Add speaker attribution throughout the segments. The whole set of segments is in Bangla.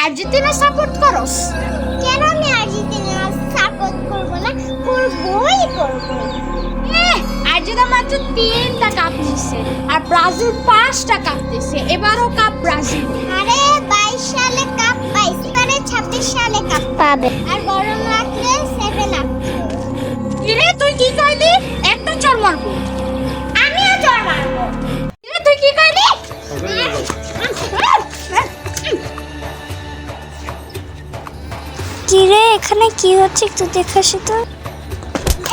Speaker 1: আর্জেন্টিনা সাপোর্ট করস?
Speaker 2: কেন আমি আর্জেন্টিনা সাপোর্ট করব না? করবই করব।
Speaker 1: আর্জেন্টিনা মাত্র 3টা কাপ নিচ্ছে আর ব্রাজিল 5টা কাপ নিচ্ছে। এবারও কাপ ব্রাজিল।
Speaker 2: আরে 22 সালে কাপ পাইছে, তারে 26 সালে কাপ পাবে। আর গরম লাগলে 7 আপ।
Speaker 1: কিরে তুই কি কইলি? একটা চড় মারবো।
Speaker 2: আমিও চড় মারবো।
Speaker 1: কিরে তুই কি কইলি?
Speaker 2: কিরে এখানে কি হচ্ছে একটু দেখে আসি তো।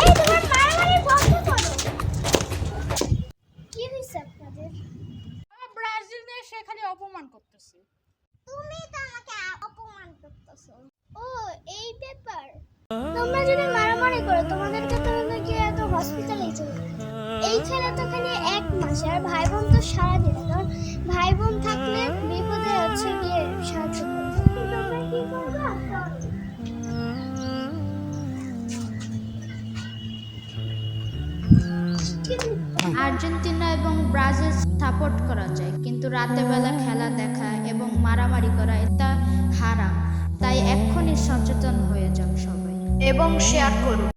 Speaker 2: এই তোমার মারামারি বন্ধ করো। কি হইছে আপনাদের?
Speaker 1: ব্রাজিল নিয়ে সে খালি অপমান করতেছে।
Speaker 2: তুমি তো আমাকে অপমান করতেছো। ও এই ব্যাপার। তোমরা যদি মারামারি করো তোমাদেরকে তো নাকি এত হসপিটালে চলে যেতে। এইখানে তো খালি 1 মাস আর ভাই বোন তো সারা দিন। কারণ ভাই বোন থাকলে বিপদে হচ্ছে গিয়ে সাহায্য করবে। তোমরা কি করবা?
Speaker 3: আর্জেন্টিনা এবং ব্রাজিল সাপোর্ট করা যায়, কিন্তু রাতের বেলা খেলা দেখা এবং মারামারি করা এটা হারাম। তাই এক্ষুনি সচেতন হয়ে যান সবাই এবং শেয়ার করুন।